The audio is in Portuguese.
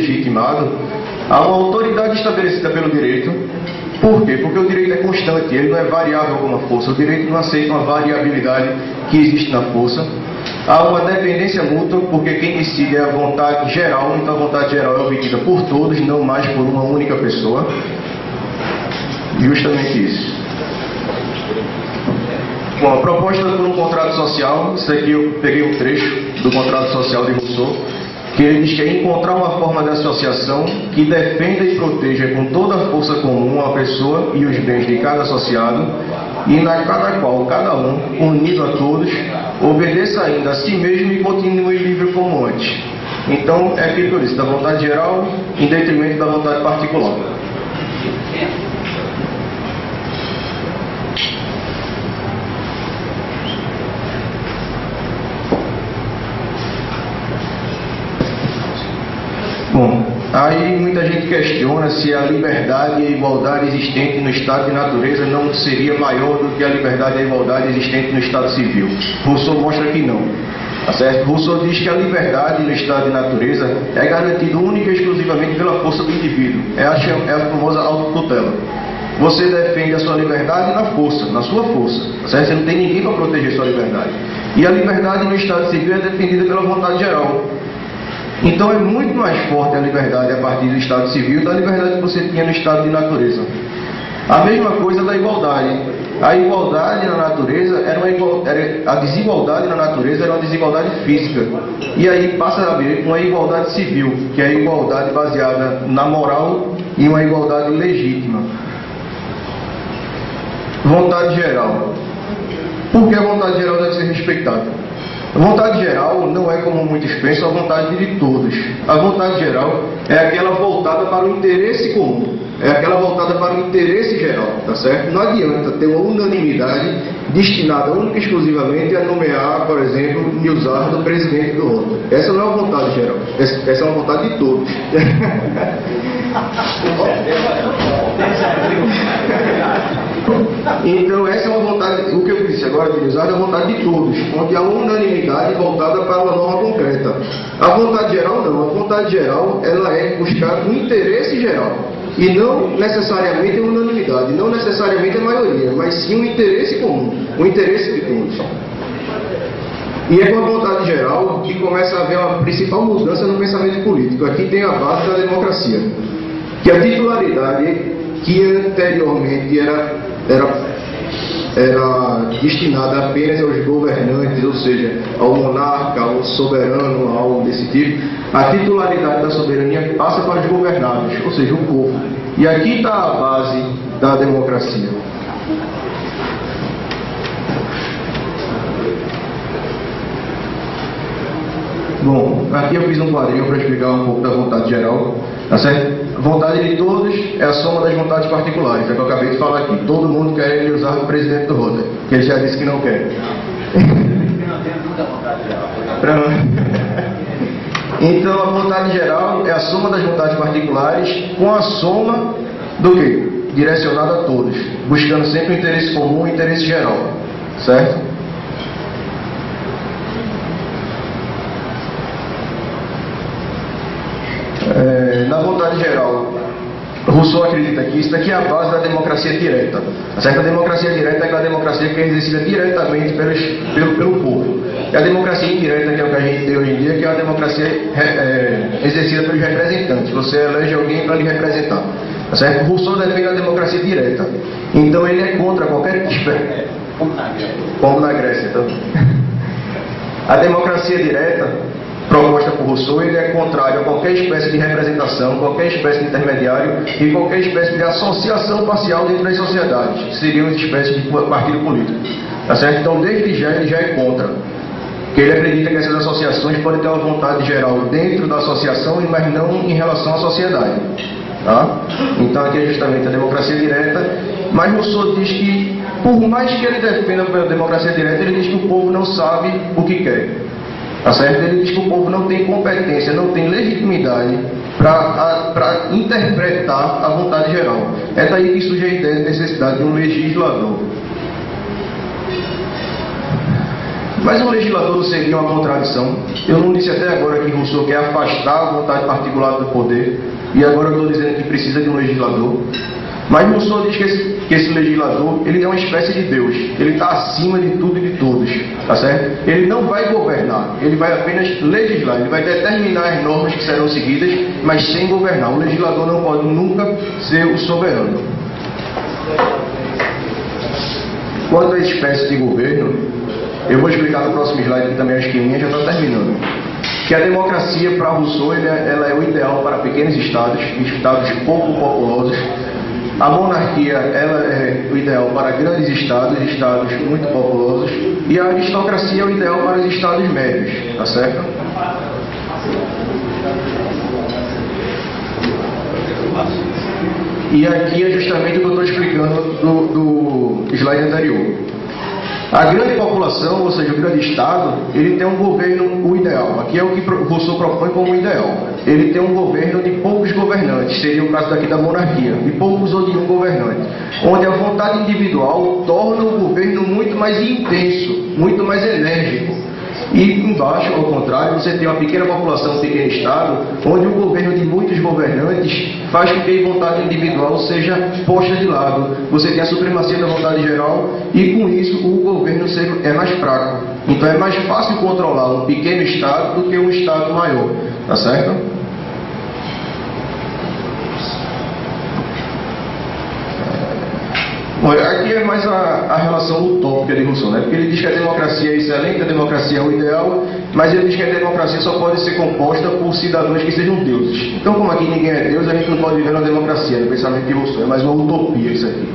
legitimado a uma autoridade estabelecida pelo direito. Por quê? Porque o direito é constante, ele não é variável como a força. O direito não aceita uma variabilidade que existe na força. Há uma dependência mútua, porque quem decide é a vontade geral, então a vontade geral é obtida por todos, não mais por uma única pessoa. Justamente isso. Bom, a proposta por um contrato social, isso aqui eu peguei um trecho do contrato social de Rousseau, que ele diz que é encontrar uma forma de associação que defenda e proteja com toda a força comum a pessoa e os bens de cada associado, e na cada qual cada um, unido a todos, obedeça ainda a si mesmo e continue livre como antes. Então, é aquilo que eu disse, da vontade geral em detrimento da vontade particular. Bom, aí muita gente questiona se a liberdade e a igualdade existente no estado de natureza não seria maior do que a liberdade e a igualdade existente no estado civil. Rousseau mostra que não. Tá certo? Rousseau diz que a liberdade no estado de natureza é garantida única e exclusivamente pela força do indivíduo. É a famosa autotutela. Você defende a sua liberdade na força, na sua força. Tá certo? Você não tem ninguém para proteger sua liberdade. E a liberdade no estado civil é defendida pela vontade geral. Então é muito mais forte a liberdade a partir do estado civil da liberdade que você tinha no estado de natureza. A mesma coisa da igualdade. A igualdade na natureza a desigualdade na natureza era uma desigualdade física. E aí passa a haver uma igualdade civil, que é a igualdade baseada na moral e uma igualdade legítima. Vontade geral. Por que a vontade geral deve ser respeitada? A vontade geral não é, como muitos pensam, a vontade de todos. A vontade geral é aquela voltada para o interesse comum. É aquela voltada para o interesse geral, tá certo? Não adianta ter uma unanimidade destinada única e exclusivamente a nomear, por exemplo, Nilzardo presidente do Rota. Essa não é uma vontade geral. Essa é uma vontade de todos. Então essa é uma vontade, o que eu disse agora de Nilzardo é a vontade de todos, onde há uma unanimidade voltada para uma norma concreta. A vontade geral não. A vontade geral ela é buscar o interesse geral. E não necessariamente a unanimidade, não necessariamente a maioria, mas sim o interesse comum, o interesse de todos. E é com a vontade geral que começa a haver uma principal mudança no pensamento político. Aqui tem a base da democracia, que a titularidade que anteriormente era destinada apenas aos governantes, ou seja, ao monarca, ao soberano, algo desse tipo. A titularidade da soberania passa para os governados, ou seja, o povo. E aqui está a base da democracia. Bom, aqui eu fiz um quadrinho para explicar um pouco da vontade geral, tá certo? A vontade de todos é a soma das vontades particulares, é o que eu acabei de falar aqui. Todo mundo quer ele usar o presidente do Rota, que ele já disse que não quer. Então a vontade geral é a soma das vontades particulares com a soma do quê? Direcionada a todos, buscando sempre o interesse comum e o interesse geral, certo? Na vontade geral, Rousseau acredita que isso daqui é a base da democracia direta. A democracia direta é aquela democracia que é exercida diretamente pelo povo. E a democracia indireta, que é o que a gente tem hoje em dia, que é a democracia exercida pelos representantes. Você elege alguém para lhe representar. Tá certo? Rousseau defende a democracia direta. Então ele é contra qualquer espécie. Como na Grécia também. A democracia direta proposta por Rousseau, ele é contrário a qualquer espécie de representação, qualquer espécie de intermediário e qualquer espécie de associação parcial dentro das sociedades, que seriam as espécies de partido político. Tá certo? Então, desde já, ele já é contra. Porque ele acredita que essas associações podem ter uma vontade geral dentro da associação, mas não em relação à sociedade. Tá? Então, aqui é justamente a democracia direta, mas Rousseau diz que, por mais que ele defenda a democracia direta, ele diz que o povo não sabe o que quer. Tá certo? Ele diz que o povo não tem competência, não tem legitimidade para interpretar a vontade geral. É daí que surge a ideia de necessidade de um legislador. Mas um legislador não seria uma contradição? Eu não disse até agora que Rousseau quer afastar a vontade particular do poder, e agora eu estou dizendo que precisa de um legislador. Mas Rousseau diz que esse legislador, ele é uma espécie de Deus, ele está acima de tudo e de todos, tá certo? Ele não vai governar, ele vai apenas legislar, ele vai determinar as normas que serão seguidas, mas sem governar. O legislador não pode nunca ser o soberano. Quanto a essa espécie de governo, eu vou explicar no próximo slide, que também a esqueminha já está terminando. Que a democracia, para Rousseau, ela é o ideal para pequenos estados, estados pouco populosos. A monarquia, ela é o ideal para grandes estados, estados muito populosos. E a aristocracia é o ideal para os estados médios, tá certo? E aqui é justamente o que eu estou explicando do slide anterior. A grande população, ou seja, o grande Estado, ele tem um governo, o ideal. Aqui é o que Rousseau propõe como ideal. Ele tem um governo de poucos governantes, seria o caso daqui da monarquia, de poucos ou de um governante, onde a vontade individual torna o governo muito mais intenso, muito mais enérgico. E embaixo, ao contrário, você tem uma pequena população, um pequeno Estado, onde o governo de muitos governantes faz com que a vontade individual seja posta de lado. Você tem a supremacia da vontade geral e, com isso, o governo é mais fraco. Então é mais fácil controlar um pequeno Estado do que um Estado maior. Tá certo? Bom, aqui é mais a relação utópica de Rousseau, né? Porque ele diz que a democracia é excelente, a democracia é o ideal, mas ele diz que a democracia só pode ser composta por cidadãos que sejam deuses. Então, como aqui ninguém é Deus, a gente não pode viver na democracia, no pensamento de Rousseau. É mais uma utopia isso aqui.